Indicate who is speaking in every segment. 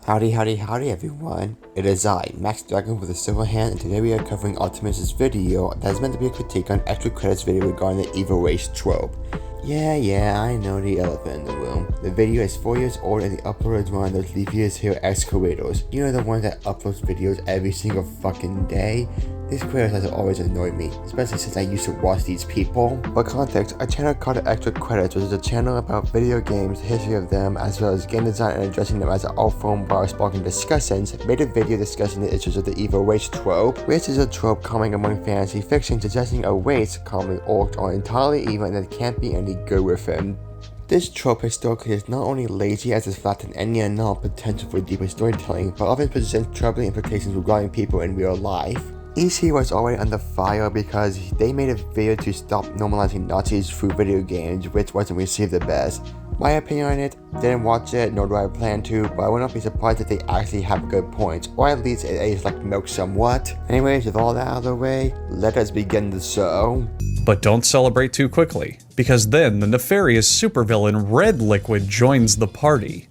Speaker 1: Howdy everyone, it is I, Max Dragon with a silver hand, and today we are covering Optimus' video that is meant to be a critique on extra credits video regarding the evil race trope. Yeah, I know the elephant in the room. The video is 4 years old and the uploader is one of those leafiest here excavators. You know, the one that uploads videos every single fucking day? These creators has always annoyed me, especially since I used to watch these people. For context, a channel called Extra Credits, which is a channel about video games, the history of them, as well as game design and addressing them as an art form while sparking discussions, made a video discussing the issues of the evil race trope. Race is a trope common among fantasy fiction, suggesting a race, commonly orcs, are entirely evil and there can't be any good with them. This trope historically is not only lazy as it's flat and any unknown potential for deeper storytelling, but often presents troubling implications regarding people in real life. EC was already under fire because they made a video to stop normalizing Nazis through video games, which wasn't received the best. My opinion on it, didn't watch it, nor do I plan to, but I would not be surprised if they actually have good points, or at least it is like milk somewhat. Anyways, with all that out of the way, let us begin the show.
Speaker 2: But don't celebrate too quickly, because then the nefarious supervillain Red Liquid joins the party.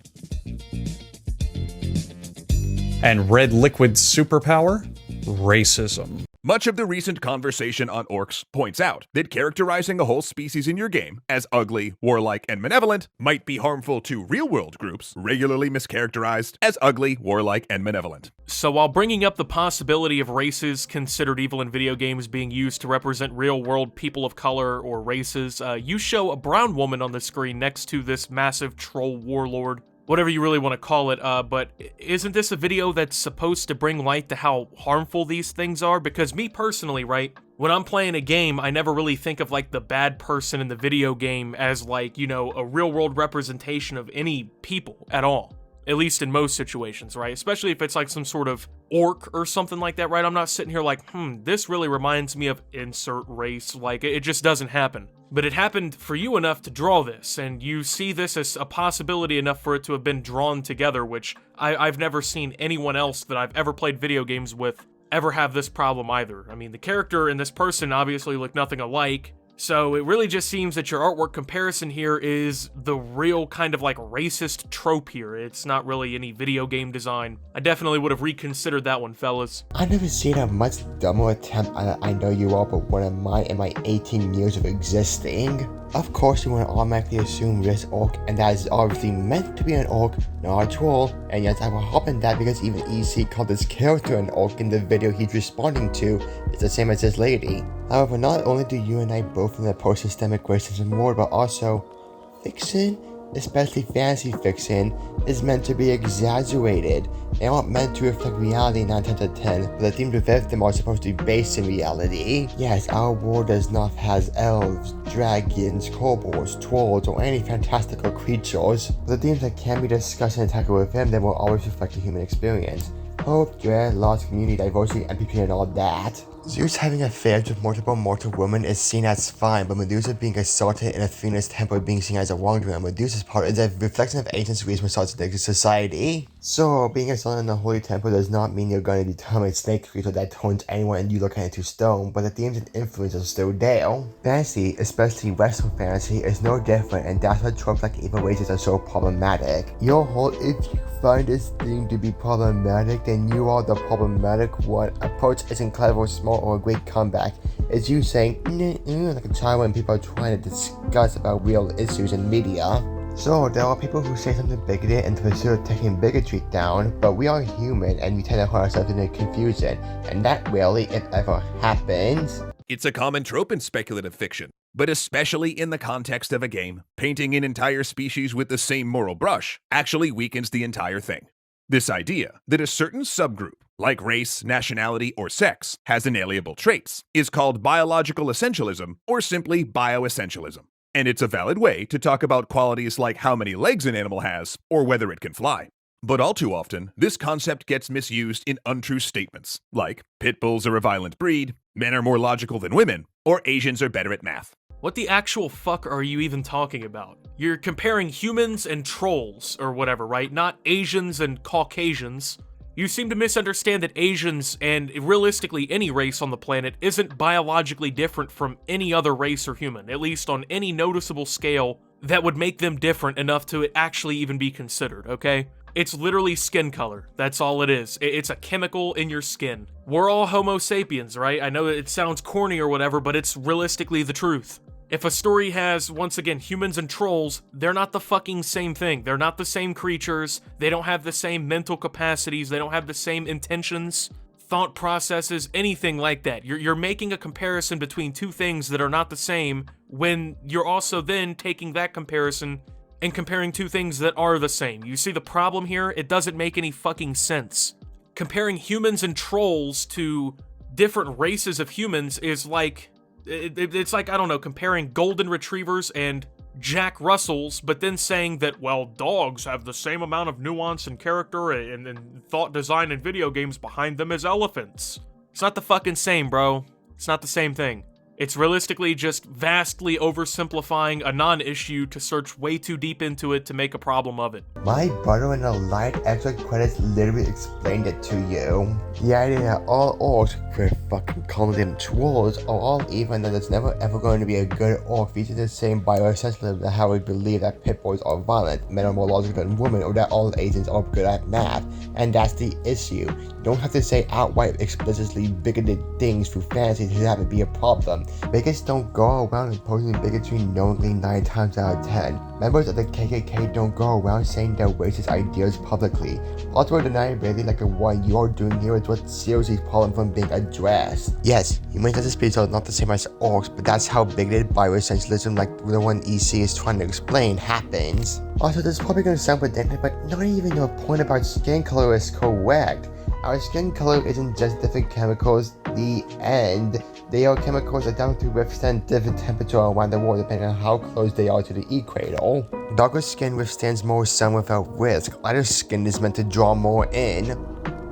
Speaker 2: And Red Liquid's superpower? Racism.
Speaker 3: Much of the recent conversation on orcs points out that characterizing a whole species in your game as ugly, warlike, and malevolent might be harmful to real-world groups regularly mischaracterized as ugly, warlike, and malevolent.
Speaker 4: So while bringing up the possibility of races considered evil in video games being used to represent real-world people of color or races, you show a brown woman on the screen next to this massive troll warlord. Whatever you really want to call it, but isn't this a video that's supposed to bring light to how harmful these things are? Because me personally, right, when I'm playing a game, I never really think of like the bad person in the video game as like, you know, a real world representation of any people at all. At least in most situations, right? Especially if it's like some sort of orc or something like that, right? I'm not sitting here like, this really reminds me of insert race. Like, it just doesn't happen. But it happened for you enough to draw this, and you see this as a possibility enough for it to have been drawn together, which I've never seen anyone else that I've ever played video games with ever have this problem either. I mean, the character and this person obviously look nothing alike, so it really just seems that your artwork comparison here is the real kind of like racist trope here. It's not really any video game design. I definitely would have reconsidered that one, fellas.
Speaker 1: I've never seen a much dumber attempt at I know you all, but one of mine in my 18 years of existing. Of course, you want to automatically assume this orc, and that is obviously meant to be an orc, not a troll. And yes, I will hop in that because even EC called this character an orc in the video he's responding to. It's the same as this lady. However, not only do you and I both in the post-systemic racism more, but also fiction, especially fantasy fiction, is meant to be exaggerated. They aren't meant to reflect reality 9 times out of 10, but the themes within them are supposed to be based in reality. Yes, our world does not have elves, dragons, kobolds, trolls, or any fantastical creatures, but the themes that can be discussed and tackled within them will always reflect the human experience. Hope, dread, loss, community, diversity, NPP, and all that. Zeus having affairs with multiple mortal women is seen as fine, but Medusa being assaulted in Athena's temple being seen as a wrongdoing on Medusa's part is a reflection of ancient Greece misogynistic society. So, being assaulted in the holy temple does not mean you're going to become a snake creature that turns anyone and you look at into stone, but the themes and influences are still there. Fantasy, especially Western fantasy, is no different, and that's why tropes like evil races are so problematic. Your whole, if you find this thing to be problematic, then you are the problematic one. Approach isn't clever, smart, or a great comeback. It's you saying like a child when people are trying to discuss about real issues in media. So there are people who say something bigoted and pursue taking bigotry down, but we are human and we tend to hurt ourselves in the confusion, and that rarely, if ever, happens.
Speaker 3: It's a common trope in speculative fiction, but especially in the context of a game, painting an entire species with the same moral brush actually weakens the entire thing. This idea that a certain subgroup, like race, nationality, or sex, has inalienable traits, is called biological essentialism or simply bioessentialism. And it's a valid way to talk about qualities like how many legs an animal has, or whether it can fly. But all too often, this concept gets misused in untrue statements, like pit bulls are a violent breed, men are more logical than women, or Asians are better at math.
Speaker 4: What the actual fuck are you even talking about? You're comparing humans and trolls, or whatever, right? Not Asians and Caucasians. You seem to misunderstand that Asians, and realistically any race on the planet, isn't biologically different from any other race or human, at least on any noticeable scale that would make them different enough to actually even be considered, okay? It's literally skin color. That's all it is. It's a chemical in your skin. We're all Homo sapiens, right? I know it sounds corny or whatever, but it's realistically the truth. If a story has, once again, humans and trolls, they're not the fucking same thing. They're not the same creatures. They don't have the same mental capacities. They don't have the same intentions, thought processes, anything like that. You're making a comparison between two things that are not the same when you're also then taking that comparison and comparing two things that are the same. You see the problem here? It doesn't make any fucking sense. Comparing humans and trolls to different races of humans is like... It's like, I don't know, comparing golden retrievers and Jack Russells, but then saying that, well, dogs have the same amount of nuance and character and thought design in video games behind them as elephants. It's not the fucking same, bro. It's not the same thing. It's realistically just vastly oversimplifying a non-issue to search way too deep into it to make a problem of it.
Speaker 1: My brother in the light extra credits literally explained it to you. The idea that all orcs, we're fucking calling them trolls, are all even, that there's never ever going to be a good orc features the same bioessentialism that how we believe that pit bulls are violent, men are more logical than women, or that all Asians are good at math. And that's the issue. You don't have to say outright explicitly bigoted things through fantasy to have it be a problem. Bigots don't go around imposing bigotry knowingly 9 times out of 10. Members of the KKK don't go around saying their racist ideas publicly. Plausible deniability like the one you're doing here is what seriously problem from being addressed. Yes, humans as a species are not the same as orcs, but that's how bigoted bioessentialism like the one EC is trying to explain happens. Also, this is probably going to sound redundant, but not even your point about skin color is correct. Our skin color isn't just different chemicals, the end. They are chemicals adapted to withstand different temperature around the world depending on how close they are to the equator. Darker skin withstands more sun without risk. Lighter skin is meant to draw more in.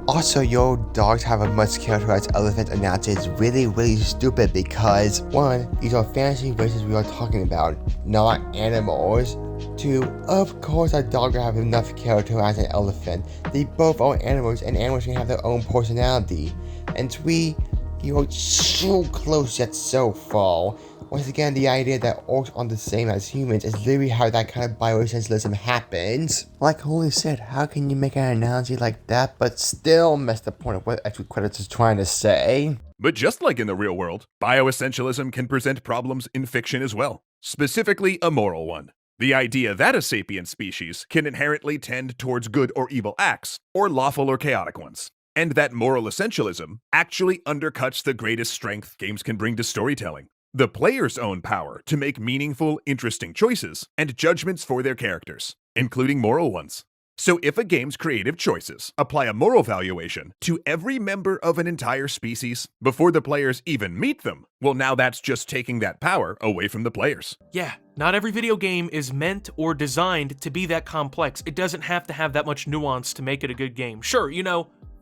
Speaker 1: Also, your dogs have a much characterized elephant analogy. It's really stupid because 1. These are fantasy races we are talking about, not animals. 2. Of course a dog will have enough character as an elephant. They both are animals and animals can have their own personality. And 3. You're so close yet so far. Once again, the idea that orcs aren't the same as humans is literally how that kind of bioessentialism happens. Like Holy said, how can you make an analogy like that but still miss the point of what Extra Credits is trying to say?
Speaker 3: But just like in the real world, bioessentialism can present problems in fiction as well, specifically a moral one. The idea that a sapient species can inherently tend towards good or evil acts, or lawful or chaotic ones. And that moral essentialism actually undercuts the greatest strength games can bring to storytelling. The player's own power to make meaningful, interesting choices and judgments for their characters, including moral ones. So if a game's creative choices apply a moral valuation to every member of an entire species before the players even meet them, well, now that's just taking that power away from the players.
Speaker 4: Yeah, not every video game is meant or designed to be that complex. It doesn't have to have that much nuance to make it a good game. Sure,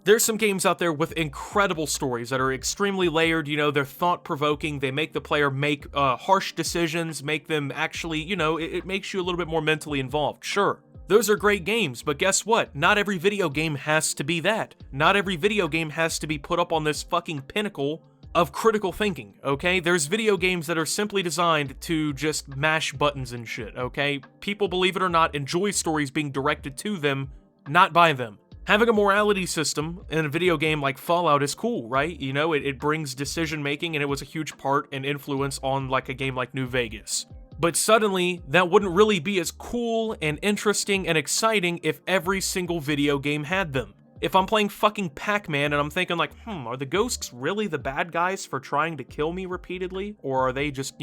Speaker 4: there's some games out there with incredible stories that are extremely layered, they're thought-provoking, they make the player make harsh decisions, make them actually, it makes you a little bit more mentally involved. Sure, those are great games, but guess what? Not every video game has to be that. Not every video game has to be put up on this fucking pinnacle of critical thinking, okay? There's video games that are simply designed to just mash buttons and shit, okay? People, believe it or not, enjoy stories being directed to them, not by them. Having a morality system in a video game like Fallout is cool, right? It brings decision making, and it was a huge part and influence on like a game like New Vegas. But suddenly, that wouldn't really be as cool and interesting and exciting if every single video game had them. If I'm playing fucking Pac-Man and I'm thinking like, are the ghosts really the bad guys for trying to kill me repeatedly? Or are they just,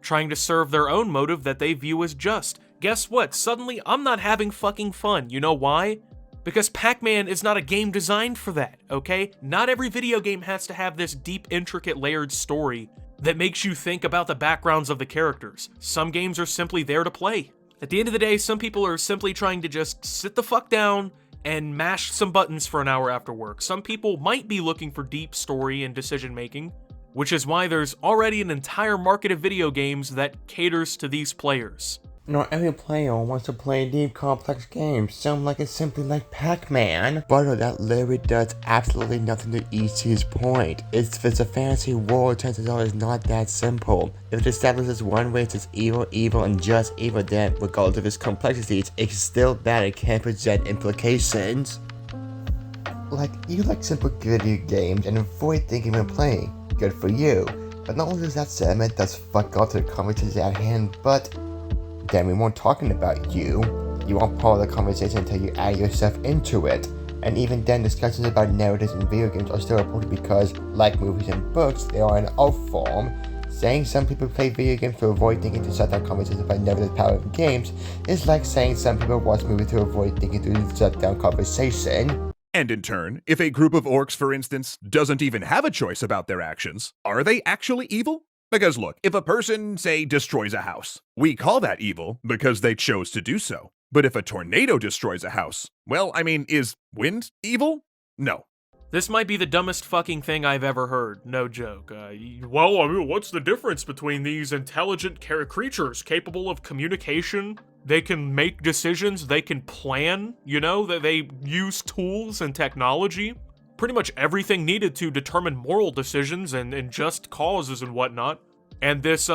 Speaker 4: trying to serve their own motive that they view as just? Guess what? Suddenly, I'm not having fucking fun. You know why? Because Pac-Man is not a game designed for that, okay? Not every video game has to have this deep, intricate, layered story that makes you think about the backgrounds of the characters. Some games are simply there to play. At the end of the day, some people are simply trying to just sit the fuck down and mash some buttons for an hour after work. Some people might be looking for deep story and decision making, which is why there's already an entire market of video games that caters to these players.
Speaker 1: Not every player wants to play deep, complex games. Some like it simply like Pac-Man. But that literally does absolutely nothing to EC's point. If it's a fantasy world, chances are it's not that simple. If it establishes one race as evil, and just evil, then regardless of its complexities, it's still bad and can present implications. Like, you like simple video games and avoid thinking when playing. Good for you. But not only does that segment does fuck off to the conversation at hand, but then we weren't talking about you. You aren't part of the conversation until you add yourself into it. And even then, discussions about narratives in video games are still important because, like movies and books, they are an art form. Saying some people play video games to avoid thinking to shut down conversations about narrative power of games is like saying some people watch movies to avoid thinking to shut down conversation.
Speaker 3: And in turn, if a group of orcs, for instance, doesn't even have a choice about their actions, are they actually evil? Because look, if a person, say, destroys a house, we call that evil because they chose to do so. But if a tornado destroys a house, well, I mean, is wind evil? No.
Speaker 4: This might be the dumbest fucking thing I've ever heard, no joke. Well, I mean, what's the difference between these intelligent creatures capable of communication? They can make decisions, they can plan, that they use tools and technology. Pretty much everything needed to determine moral decisions and just causes and whatnot. And this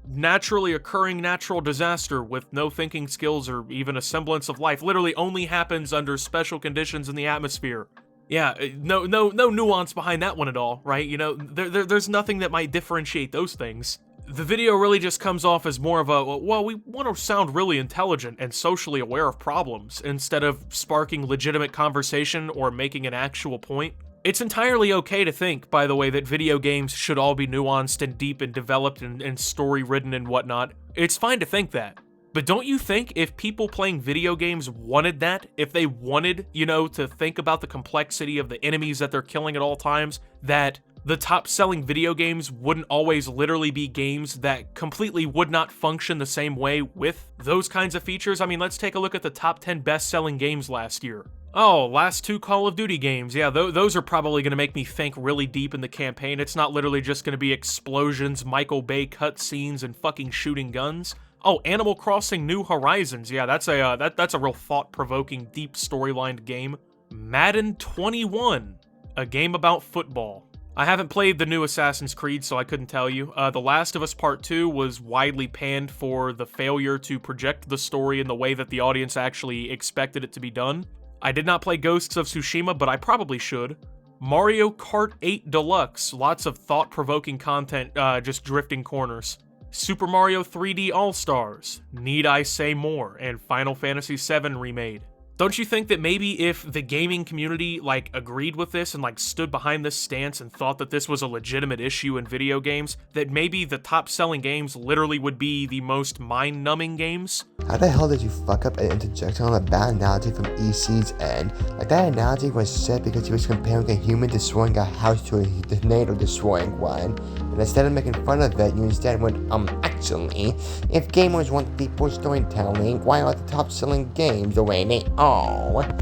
Speaker 4: naturally occurring natural disaster with no thinking skills or even a semblance of life literally only happens under special conditions in the atmosphere. Yeah, no nuance behind that one at all, right? There's nothing that might differentiate those things. The video really just comes off as more of a, well, we want to sound really intelligent and socially aware of problems, instead of sparking legitimate conversation or making an actual point. It's entirely okay to think, by the way, that video games should all be nuanced and deep and developed and story-ridden and whatnot. It's fine to think that. But don't you think if people playing video games wanted that, if they wanted, to think about the complexity of the enemies that they're killing at all times, that the top-selling video games wouldn't always literally be games that completely would not function the same way with those kinds of features? I mean, let's take a look at the top 10 best-selling games last year. Oh, last 2 Call of Duty games. Yeah, those are probably going to make me think really deep in the campaign. It's not literally just going to be explosions, Michael Bay cutscenes, and fucking shooting guns. Oh, Animal Crossing New Horizons. Yeah, that's a real thought-provoking, deep storylined game. Madden 21, a game about football. I haven't played the new Assassin's Creed, so I couldn't tell you. The Last of Us Part 2 was widely panned for the failure to project the story in the way that the audience actually expected it to be done. I did not play Ghosts of Tsushima, but I probably should. Mario Kart 8 Deluxe, lots of thought-provoking content, just drifting corners. Super Mario 3D All-Stars, Need I Say More, and Final Fantasy VII Remade. Don't you think that maybe if the gaming community, agreed with this and, stood behind this stance and thought that this was a legitimate issue in video games, that maybe the top-selling games literally would be the most mind-numbing games?
Speaker 1: How the hell did you fuck up an interjection on a bad analogy from EC's end? That analogy was said because he was comparing a human destroying a house to a tornado destroying one. And instead of making fun of it, you instead went, actually, if gamers want deeper storytelling, why are the top-selling games the way they are?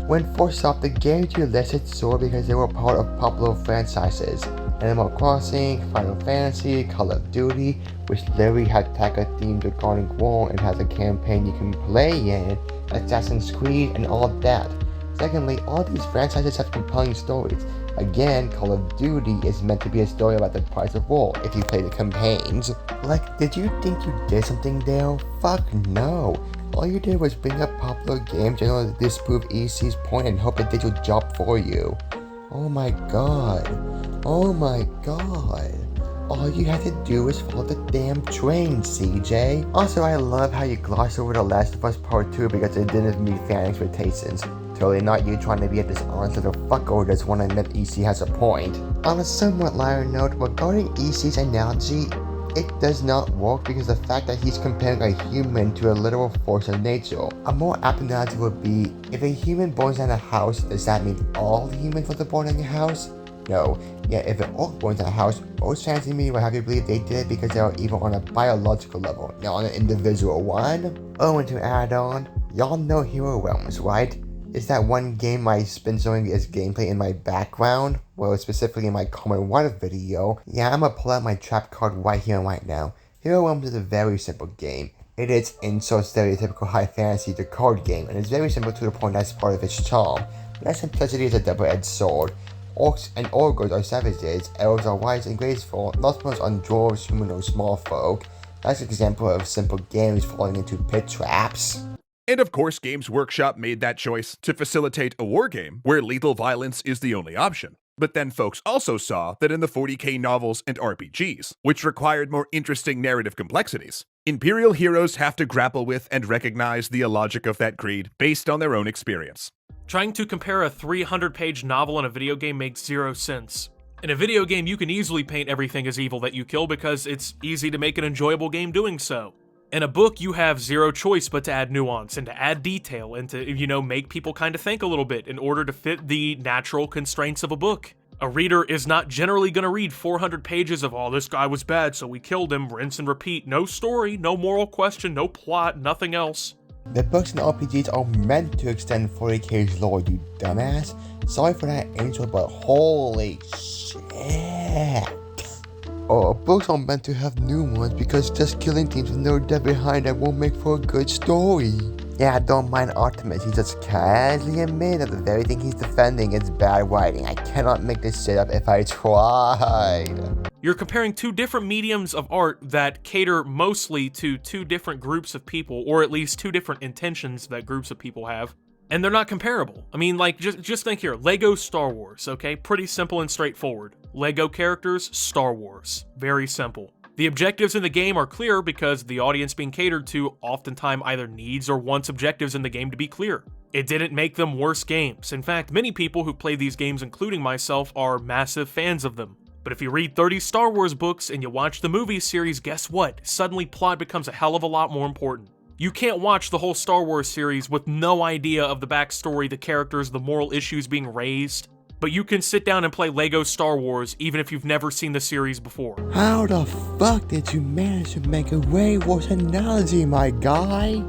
Speaker 1: When first off, the games you listed soared because they were part of popular franchises. Animal Crossing, Final Fantasy, Call of Duty, which literally had tackled themes regarding war and has a campaign you can play in, Assassin's Creed, and all that. Secondly, all these franchises have compelling stories. Again, Call of Duty is meant to be a story about the price of war if you play the campaigns. Did you think you did something there? Fuck no. All you did was bring up popular games in order to disprove EC's point and hope it did your job for you. Oh my god. Oh my god. All you had to do was follow the damn train, CJ. Also, I love how you glossed over The Last of Us Part 2 because it didn't meet fan expectations. Totally not you trying to be a dishonest little fucker who doesn't want to admit EC has a point. On a somewhat lighter note, regarding EC's analogy, it does not work because the fact that he's comparing a human to a literal force of nature. A more apt analogy would be, if a human burns down a house, does that mean all humans want to burn down your house? No. Yeah, if an orc burns a house, most fancy media will have you believe they did it because they are evil on a biological level, not on an individual one. Oh, and to add on, y'all know Hero Realms, right? Is that one game I've been showing its gameplay in my background? Well, specifically in my Common Water video. Yeah, I'm gonna pull out my trap card right here and right now. Hero Realms is a very simple game. It is in so stereotypical high fantasy the card game, and it's very simple to the point that's part of its charm. But that simplicity is a double-edged sword. Orcs and ogres are savages, elves are wise and graceful, Northmen are dwarves, humanoid small folk. That's an example of simple games falling into pit traps.
Speaker 3: And of course, Games Workshop made that choice to facilitate a war game where lethal violence is the only option. But then folks also saw that in the 40k novels and RPGs, which required more interesting narrative complexities, Imperial heroes have to grapple with and recognize the illogic of that greed based on their own experience.
Speaker 4: Trying to compare a 300-page novel and a video game makes zero sense. In a video game, you can easily paint everything as evil that you kill because it's easy to make an enjoyable game doing so. In a book, you have zero choice but to add nuance and to add detail and to, make people kind of think a little bit in order to fit the natural constraints of a book. A reader is not generally going to read 400 pages of, oh, this guy was bad, so we killed him, rinse and repeat. No story, no moral question, no plot, nothing else.
Speaker 1: The books and RPGs are meant to extend 40k's lore, you dumbass. Sorry for that intro, but holy shit. Books are meant to have nuance because just killing things with no depth behind that won't make for a good story. Yeah, don't mind Optimus, he just casually admitted that the very thing he's defending is bad writing. I cannot make this shit up if I tried.
Speaker 4: You're comparing two different mediums of art that cater mostly to two different groups of people, or at least two different intentions that groups of people have, and they're not comparable. I mean, like, just think here, Lego Star Wars, okay? Pretty simple and straightforward. Lego characters, Star Wars. Very simple. The objectives in the game are clear because the audience being catered to oftentimes either needs or wants objectives in the game to be clear. It didn't make them worse games. In fact, many people who play these games, including myself, are massive fans of them. But if you read 30 Star Wars books and you watch the movie series, guess what? Suddenly plot becomes a hell of a lot more important. You can't watch the whole Star Wars series with no idea of the backstory, the characters, the moral issues being raised. But you can sit down and play Lego Star Wars even if you've never seen the series before.
Speaker 1: How the fuck did you manage to make a way worse analogy, my guy?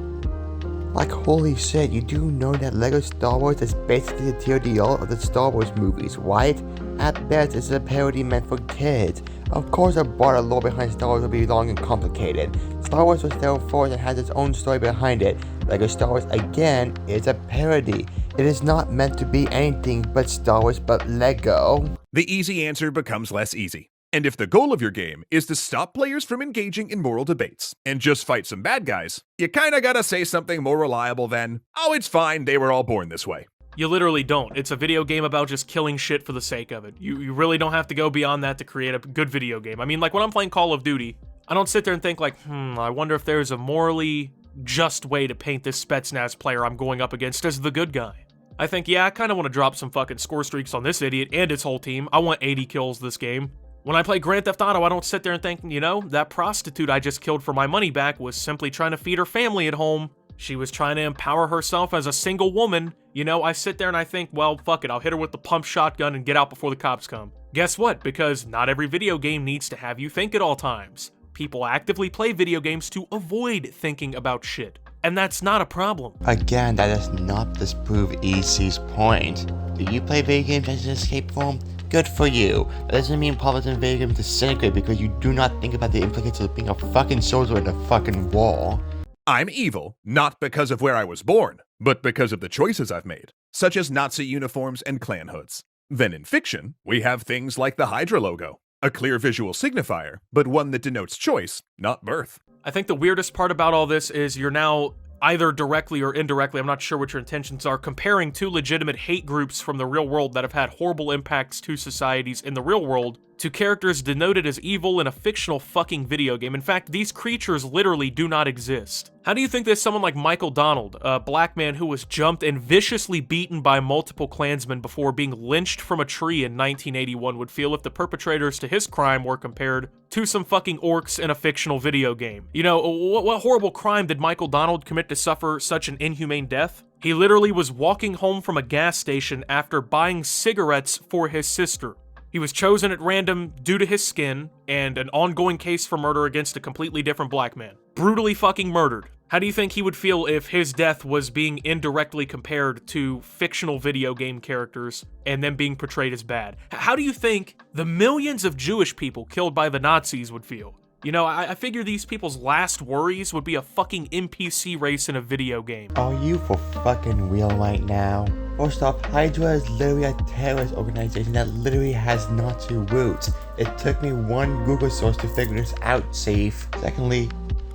Speaker 1: Like, holy shit, you do know that Lego Star Wars is basically the TLDR of the Star Wars movies, right? At best, it's a parody meant for kids. Of course, the broader lore behind Star Wars will be long and complicated. Star Wars was still forth and has its own story behind it. Lego Star Wars, again, is a parody. It is not meant to be anything but Star Wars but Lego.
Speaker 3: The easy answer becomes less easy. And if the goal of your game is to stop players from engaging in moral debates and just fight some bad guys, you kinda gotta say something more reliable than, oh, it's fine, they were all born this way.
Speaker 4: You literally don't. It's a video game about just killing shit for the sake of it. You really don't have to go beyond that to create a good video game. I mean, like when I'm playing Call of Duty, I don't sit there and think like, I wonder if there's a morally just way to paint this Spetsnaz player I'm going up against as the good guy. I think, yeah, I kind of want to drop some fucking score streaks on this idiot and his whole team. I want 80 kills this game. When I play Grand Theft Auto, I don't sit there and think, that prostitute I just killed for my money back was simply trying to feed her family at home. She was trying to empower herself as a single woman. I sit there and I think, well, fuck it, I'll hit her with the pump shotgun and get out before the cops come. Guess what? Because not every video game needs to have you think at all times. People actively play video games to avoid thinking about shit. And that's not a problem.
Speaker 1: Again, that does not disprove EC's point. Do you play video games as an escape form? Good for you. That doesn't mean politics in video games disintegrate because you do not think about the implications of being a fucking soldier in a fucking war.
Speaker 3: I'm evil, not because of where I was born, but because of the choices I've made, such as Nazi uniforms and clan hoods. Then in fiction, we have things like the Hydra logo, a clear visual signifier, but one that denotes choice, not birth.
Speaker 4: I think the weirdest part about all this is you're now, either directly or indirectly, I'm not sure what your intentions are, comparing two legitimate hate groups from the real world that have had horrible impacts to societies in the real world to characters denoted as evil in a fictional fucking video game. In fact, these creatures literally do not exist. How do you think that someone like Michael Donald, a black man who was jumped and viciously beaten by multiple Klansmen before being lynched from a tree in 1981, would feel if the perpetrators to his crime were compared to some fucking orcs in a fictional video game? What horrible crime did Michael Donald commit to suffer such an inhumane death? He literally was walking home from a gas station after buying cigarettes for his sister. He was chosen at random due to his skin and an ongoing case for murder against a completely different black man. Brutally fucking murdered. How do you think he would feel if his death was being indirectly compared to fictional video game characters and them being portrayed as bad? How do you think the millions of Jewish people killed by the Nazis would feel? You know, I figure these people's last worries would be a fucking NPC race in a video game.
Speaker 1: Are you for fucking real right now? First off, Hydra is literally a terrorist organization that literally has Nazi roots. It took me one Google search to figure this out, safe. Secondly,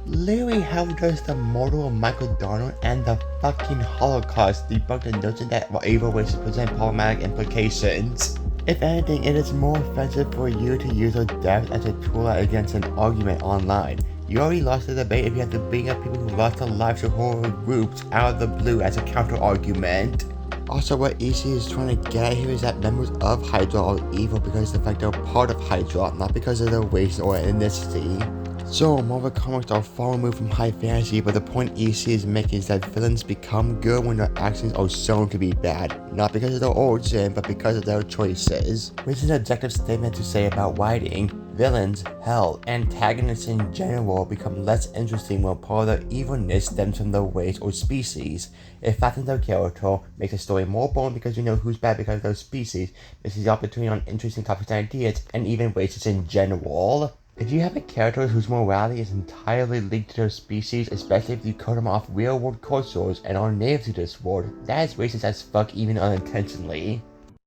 Speaker 1: literally how does the murder of Michael Donald and the fucking Holocaust debunk the notion that evil races present problematic implications? If anything, it is more offensive for you to use your death as a tool against an argument online. You already lost the debate if you have to bring up people who lost their lives to horror groups out of the blue as a counter-argument. Also, what EC is trying to get at here is that members of Hydra are evil because of the fact they're part of Hydra, not because of their race or ethnicity. So, Marvel Comics are far removed from high fantasy, but the point EC is making is that villains become good when their actions are shown to be bad, not because of their origin, but because of their choices. Which is an objective statement to say about writing. Villains, hell, antagonists in general become less interesting when part of their evilness stems from their race or species. It flattens their character, makes the story more boring because you know who's bad because of their species, misses the opportunity on interesting topics and ideas, and even races in general. If you have a character whose morality is entirely linked to their species, especially if you cut them off real-world cultures and are native to this world, that is racist as fuck even unintentionally.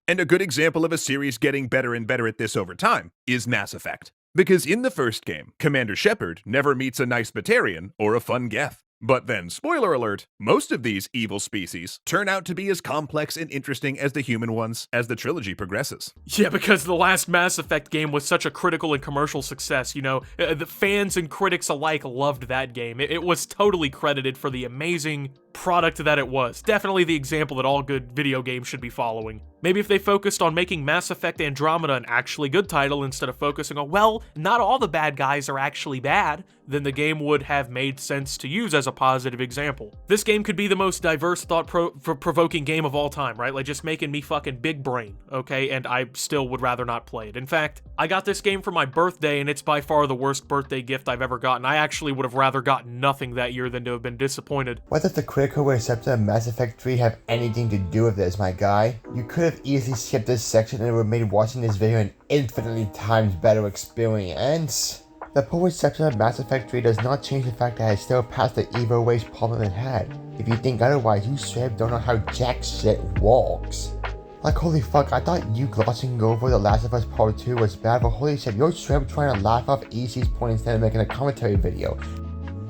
Speaker 3: And a good example of a series getting better and better at this over time is Mass Effect. Because in the first game, Commander Shepard never meets a nice Batarian or a fun Geth. But then, spoiler alert, most of these evil species turn out to be as complex and interesting as the human ones as the trilogy progresses.
Speaker 4: Yeah, because the last Mass Effect game was such a critical and commercial success, you know, the fans and critics alike loved that game. It was totally credited for the amazing product that it was. Definitely the example that all good video games should be following. Maybe if they focused on making Mass Effect Andromeda an actually good title instead of focusing on, well, not all the bad guys are actually bad, then the game would have made sense to use as a positive example. This game could be the most diverse, thought-provoking game of all time, right? Like, just making me fucking big brain, okay? And I still would rather not play it. In fact, I got this game for my birthday, and it's by far the worst birthday gift I've ever gotten. I actually would have rather gotten nothing that year than to have been disappointed.
Speaker 1: What does the critical reception of Mass Effect 3 have anything to do with this, my guy? You could have easily skipped this section and it would have made watching this video an infinitely times better experience. The poor reception of Mass Effect 3 does not change the fact that it still passed the evil race problem it had. If you think otherwise, you straight up don't know how jack shit works. Like, holy fuck, I thought you glossing over The Last of Us Part 2 was bad, but holy shit, you're straight up trying to laugh off EC's point instead of making a commentary video.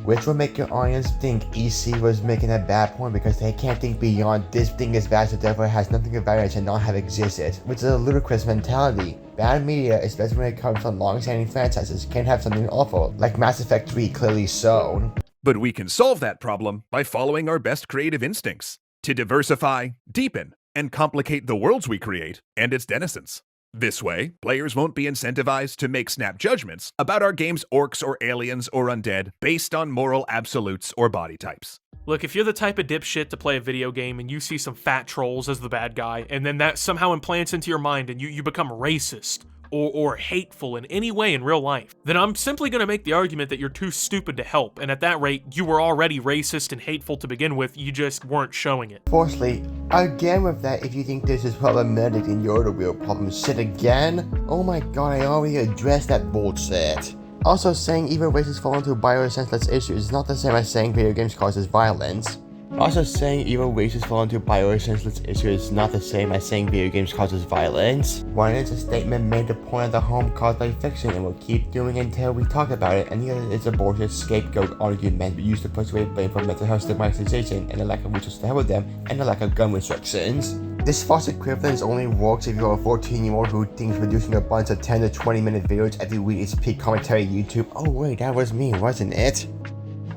Speaker 1: Which will make your audience think EC was making a bad point because they can't think beyond this thing is bad so therefore it has nothing about it and not have existed, which is a ludicrous mentality. Bad media, especially when it comes from long-standing franchises, can have something awful, like Mass Effect 3 clearly showed.
Speaker 3: But we can solve that problem by following our best creative instincts to diversify, deepen, and complicate the worlds we create and its denizens. This way, players won't be incentivized to make snap judgments about our game's orcs or aliens or undead based on moral absolutes or body types.
Speaker 4: Look, if you're the type of dipshit to play a video game and you see some fat trolls as the bad guy, and then that somehow implants into your mind and you become racist or hateful in any way in real life, then I'm simply going to make the argument that you're too stupid to help, and at that rate, you were already racist and hateful to begin with, you just weren't showing it.
Speaker 1: Firstly, again with that, if you think this is problematic and you're the real problem, shit again? Oh my god, I already addressed that bullshit. Also, saying evil races fall into biosenseless issues is not the same as saying video games causes violence. Also, saying evil races fall into biosenseless issues is not the same as saying video games causes violence. One is a statement made the point of the harm caused by fiction and will keep doing until we talk about it, and the other is a bullshit scapegoat argument used to persuade blame for mental health stigmatization and the lack of resources to help with them, and the lack of gun restrictions. This false equivalence only works if you're a 14-year-old who thinks producing a bunch of 10 to 20 minute videos every week is peak commentary YouTube. Oh wait, that was me, wasn't it?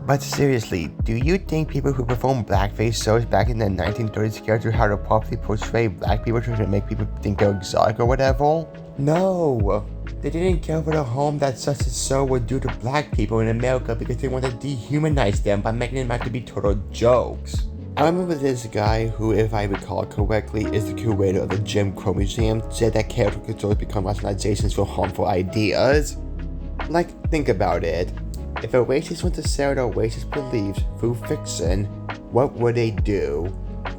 Speaker 1: But seriously, do you think people who perform blackface shows back in the 1930s cared to how to properly portray black people to make people think they're exotic or whatever? No! They didn't care for the harm that such a show would do to black people in America because they wanted to dehumanize them by making them out to be total jokes. I remember this guy who, if I recall correctly, is the curator of the Jim Crow Museum, said that character controls become rationalizations for harmful ideas. Like, think about it. If a racist wants to sell their racist beliefs through fiction, what would they do?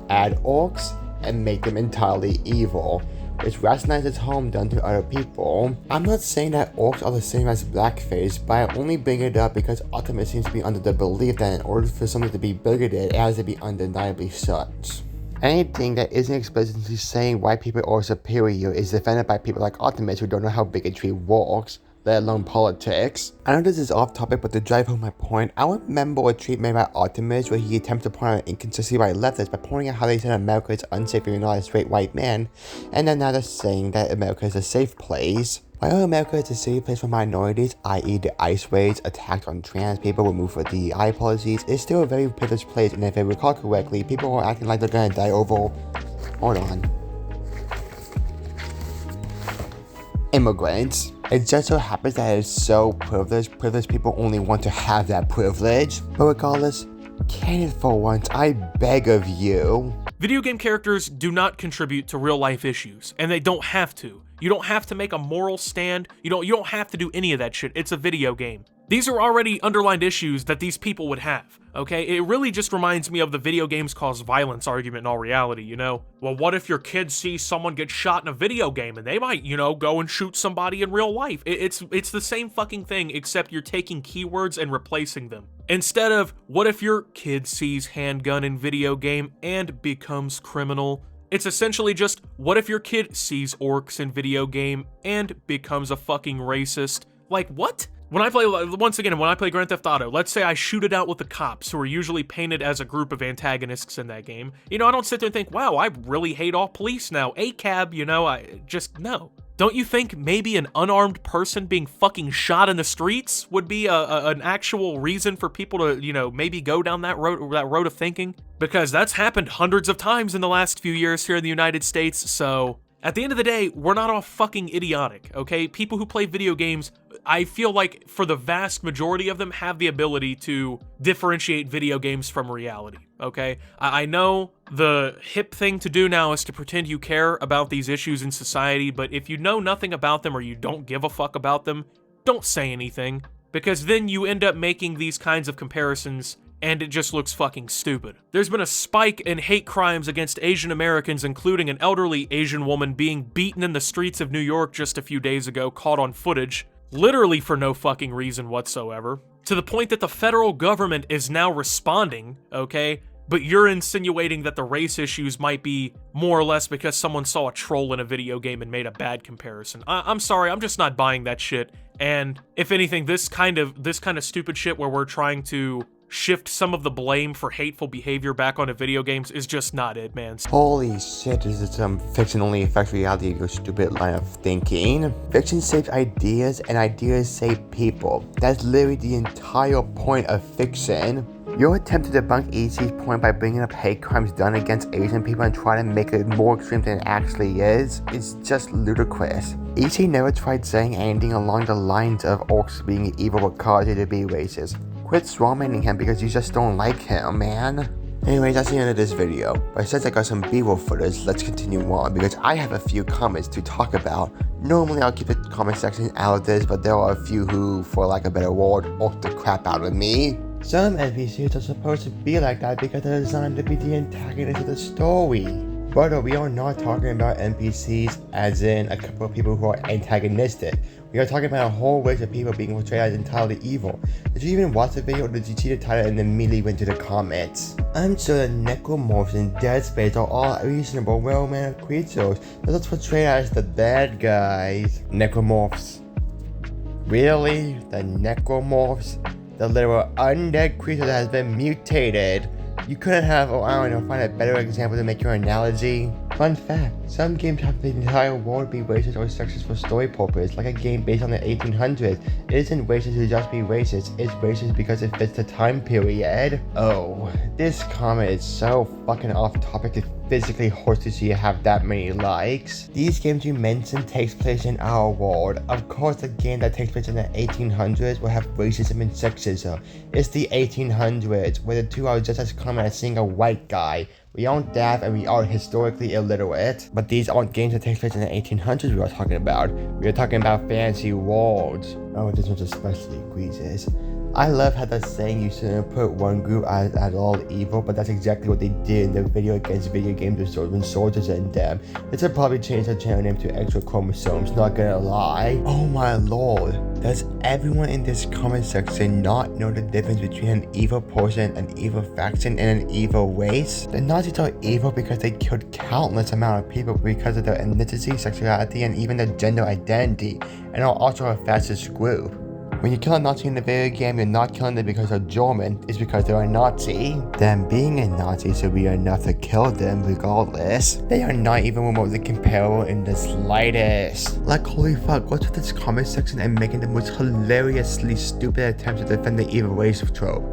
Speaker 1: Add orcs and make them entirely evil, which rationalizes harm done to other people. I'm not saying that orcs are the same as blackface, but I only bring it up because Optimus seems to be under the belief that in order for something to be bigoted, it has to be undeniably such. Anything that isn't explicitly saying white people are superior is defended by people like Optimus who don't know how bigotry works, let alone politics. I know this is off topic, but to drive home my point, I remember a tweet made by Optimus where he attempted to point out an inconsistency by leftists by pointing out how they said America is unsafe if you're not a straight white man, and then now they're saying that America is a safe place. While America is a safe place for minorities, i.e. the ICE raids, attacks on trans people, removed for DEI policies, it's still a very privileged place, and if I recall correctly, people are acting like they're gonna die over... Hold on. Immigrants. It just so happens that it is so privileged people only want to have that privilege. But regardless, can it for once, I beg of you.
Speaker 4: Video game characters do not contribute to real life issues, and they don't have to. You don't have to make a moral stand, you don't have to do any of that shit. It's a video game. These are already underlined issues that these people would have, okay? It really just reminds me of the video games cause violence argument in all reality, you know? Well, what if your kid sees someone get shot in a video game and they might, go and shoot somebody in real life? It's the same fucking thing, except you're taking keywords and replacing them. Instead of, what if your kid sees handgun in video game and becomes criminal? It's essentially just, what if your kid sees orcs in video game and becomes a fucking racist? Like, what? When I play Grand Theft Auto, let's say I shoot it out with the cops, who are usually painted as a group of antagonists in that game. I don't sit there and think, wow, I really hate all police now. ACAB, no. Don't you think maybe an unarmed person being fucking shot in the streets would be an actual reason for people to, maybe go down that road of thinking? Because that's happened hundreds of times in the last few years here in the United States, so... At the end of the day, we're not all fucking idiotic, okay? People who play video games, I feel like for the vast majority of them, have the ability to differentiate video games from reality, okay? I know the hip thing to do now is to pretend you care about these issues in society, but if you know nothing about them or you don't give a fuck about them, don't say anything, because then you end up making these kinds of comparisons and it just looks fucking stupid. There's been a spike in hate crimes against Asian Americans, including an elderly Asian woman being beaten in the streets of New York just a few days ago, caught on footage, literally for no fucking reason whatsoever, to the point that the federal government is now responding, okay? But you're insinuating that the race issues might be more or less because someone saw a troll in a video game and made a bad comparison. I'm sorry, I'm just not buying that shit. And if anything, this kind of stupid shit where we're trying to shift some of the blame for hateful behavior back onto video games is just not it, man.
Speaker 1: Holy shit, this is some fiction only affects reality, your stupid line of thinking. Fiction saves ideas, and ideas save people. That's literally the entire point of fiction. Your attempt to debunk EC's point by bringing up hate crimes done against Asian people and trying to make it more extreme than it actually is just ludicrous. EC never tried saying anything along the lines of orcs being evil or causing to be racist. Quit strawmanning him because you just don't like him, man. Anyways, that's the end of this video. But since I got some B-roll footage, let's continue on because I have a few comments to talk about. Normally I'll keep the comment section out of this, but there are a few who, for lack of a better word, orc the crap out of me. Some NPCs are supposed to be like that because they're designed to be the antagonist of the story. But we are not talking about NPCs as in a couple of people who are antagonistic. We are talking about a whole race of people being portrayed as entirely evil. Did you even watch the video, or did you see the title and immediately went to the comments? I'm sure the necromorphs in Dead Space are all reasonable, well-mannered creatures. They're just portrayed as the bad guys. Necromorphs. Really? The necromorphs? The literal undead creature that has been mutated. You couldn't have, find a better example to make your analogy. Fun fact, some games have the entire world be racist or sexist for story purposes, like a game based on the 1800s. It isn't racist to just be racist, it's racist because it fits the time period. Oh, this comment is so fucking off topic it physically hurts to see it have that many likes. These games you mentioned takes place in our world. Of course the game that takes place in the 1800s will have racism and sexism. It's the 1800s, where the two are just as common as seeing a white guy. We aren't deaf and we are historically illiterate. But these aren't games that take place in the 1800s we are talking about. We are talking about fantasy worlds. Oh, this one's especially egregious. I love how they're saying you shouldn't put one group as at all evil, but that's exactly what they did in the video against video games with swords when soldiers in them. They should probably change their channel name to Extra Chromosomes, not gonna lie. Oh my lord, does everyone in this comment section not know the difference between an evil person, an evil faction, and an evil race? The Nazis are evil because they killed countless amount of people because of their ethnicity, sexuality, and even their gender identity, and are also a fascist group. When you kill a Nazi in the video game, you're not killing them because they're German, it's because they're a Nazi. Them being a Nazi should be enough to kill them regardless. They are not even remotely comparable in the slightest. Like holy fuck, what's with this comment section and making the most hilariously stupid attempts to defend the evil race of trope?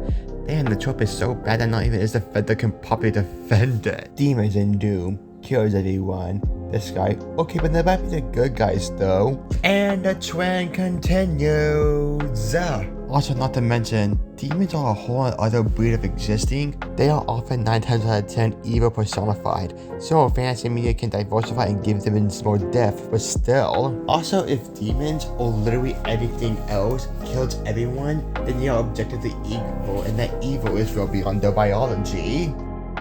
Speaker 1: Damn, the trope is so bad that not even is defender can properly defend it. Demons in Doom. Kills everyone. This guy. Okay, but they might be the good guys though. And the trend continues. Also, not to mention, demons are a whole other breed of existing. They are often 9 times out of 10 evil personified. So fantasy media can diversify and give them more depth, but still. Also, if demons or literally everything else kills everyone, then they are objectively evil, and that evil is real beyond their biology.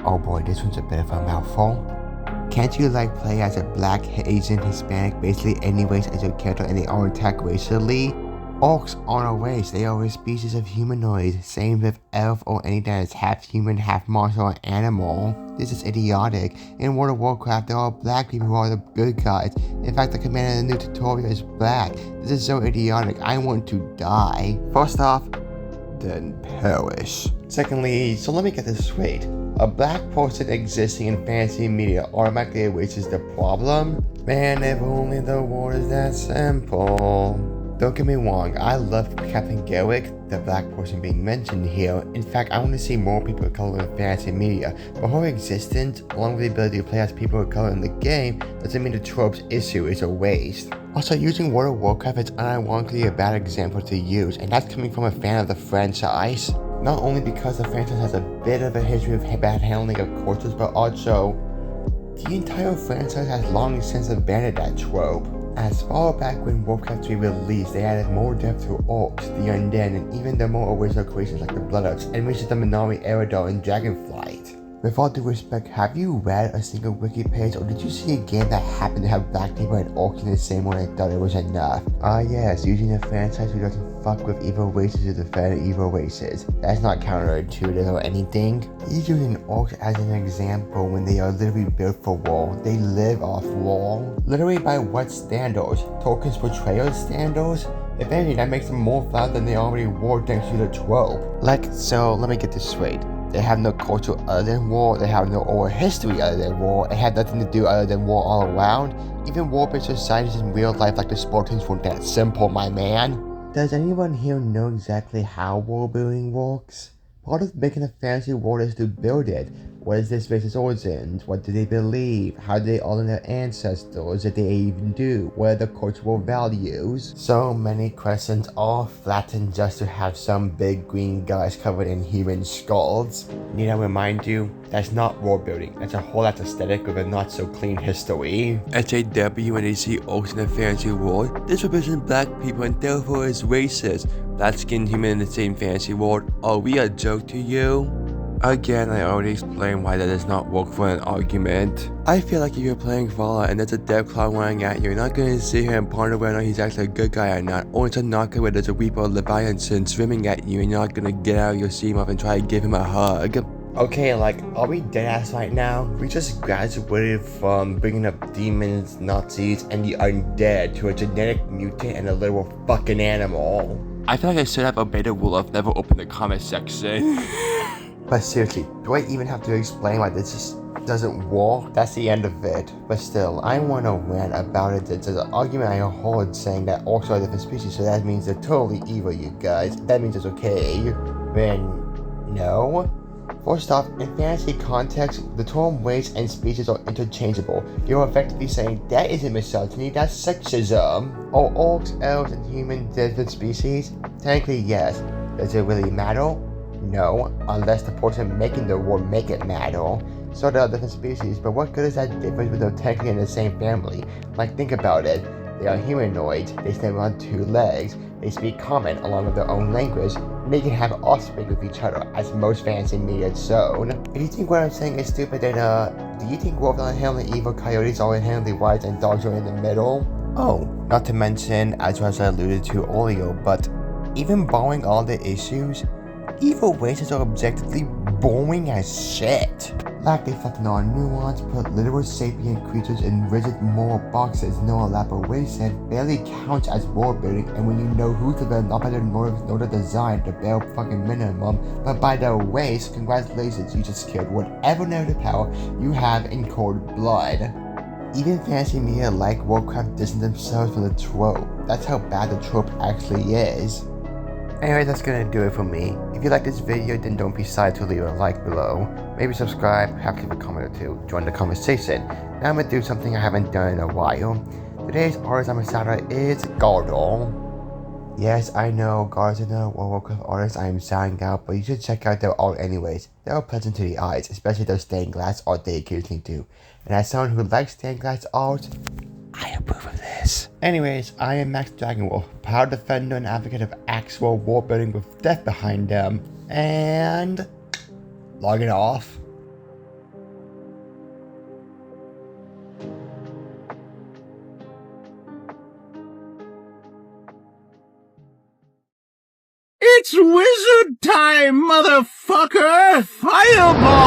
Speaker 1: Oh boy, this one's a bit of a mouthful. Can't you like play as a black, Asian, Hispanic, basically any race as your character and they aren't attacked racially? Orcs aren't a race, they are a species of humanoid, same with elf or anything that is half human, half monster or animal. This is idiotic. In World of Warcraft, there are black people who are the good guys. In fact, the commander in the new tutorial is black. This is so idiotic, I want to die. First off, then perish. Secondly, so let me get this straight. A black person existing in fantasy media automatically erases the problem? Man, if only the world is that simple. Don't get me wrong, I love Captain Garrick, the black person being mentioned here. In fact, I want to see more people of color in fantasy media, but her existence, along with the ability to play as people of color in the game, doesn't mean the trope's issue is erased. Also, using World of Warcraft is unironically a bad example to use, and that's coming from a fan of the franchise. Not only because the franchise has a bit of a history of bad handling of corpses, but also, the entire franchise has long since abandoned that trope. As far back when Warcraft 3 released, they added more depth to orcs, the undead, and even the more original creations like the Blood Orcs, and reached the Minari Eredar and Dragonflight. With all due respect, have you read a single wiki page, or did you see a game that happened to have black people and orcs in the same one and thought it was enough? Ah yes, using a franchise who doesn't fuck with evil races to defend evil races. That's not counterintuitive or anything. He's using orcs as an example when they are literally built for war. They live off war. Literally by what standards? Tolkien's portrayal standards? If anything, that makes them more valid than they already were thanks to the trope. Like, so let me get this straight. They have no culture other than war, they have no oral history other than war, and have nothing to do other than war all around. Even war-based societies in real life like the Spartans weren't that simple, my man. Does anyone here know exactly how world building works? Part of making a fantasy world is to build it. What is this race's origins? What do they believe? How do they honor their ancestors? Did they even do? What are their cultural values? So many questions, all flattened just to have some big green guys covered in human skulls. Need I remind you, that's not world building. That's a whole lot aesthetic with a not so clean history. SJW, when they see orcs in a fantasy world, this represents black people and therefore is racist. Black-skinned human in the same fantasy world. Are we a joke to you? Again, I already explained why that does not work for an argument. I feel like if you're playing Fallout and there's a dead cloud running at you, you're not going to sit here and ponder whether or not he's actually a good guy or not, or it's a knockout where there's a Reaper or Leviathan swimming at you and you're not going to get out of your seat off and try to give him a hug. Okay, like, are we deadass right now? We just graduated from bringing up demons, Nazis, and the undead to a genetic mutant and a literal fucking animal. I feel like I should have obeyed the rule of never open the comment section. But seriously, do I even have to explain why this is doesn't work, that's the end of it. But still, I want to rant about it. There's an argument I heard saying that orcs are different species, so that means they're totally evil, you guys. That means it's okay. When no. First off, in fantasy context, the term race and species are interchangeable. You're effectively saying that isn't misogyny, that's sexism. Are orcs, elves, and humans different species? Technically, yes. Does it really matter? No, unless the person making the word make it matter. So they are different species, but what good is that difference when they're technically in the same family? Like, think about it. They are humanoids, they stand on 2 legs, they speak common along with their own language, and they can have offspring with each other, as most fantasy media has shown. If you think what I'm saying is stupid, then do you think wolves are inherently evil, coyotes are inherently wise, and dogs are in the middle? Oh, not to mention, as I alluded to earlier, but even barring all the issues, evil races are objectively boring as shit. Lack reflecting on nuance, put literal sapient creatures in rigid moral boxes, no elaboration, barely counts as world building, and when you know who to build, not by the motives nor the design, the bare fucking minimum, but by the race, congratulations, you just killed whatever narrative power you have in cold blood. Even fantasy media like Warcraft distance themselves from the trope. That's how bad the trope actually is. Anyway, that's gonna do it for me. If you like this video, then don't be shy to leave a like below. Maybe subscribe, perhaps leave a comment or two. Join the conversation. Now I'm gonna do something I haven't done in a while. Today's artist I'm excited is Galder. Yes, I know, Galder's another World of Warcraft artist I am shouting out, but you should check out their art anyways. They are pleasant to the eyes, especially their stained glass art they occasionally do. And as someone who likes stained glass art, I approve of this. Anyways, I am Max Dragonwolf, proud defender and advocate of actual world building with death behind them. And logging off.
Speaker 5: It's wizard time, motherfucker! Fireball!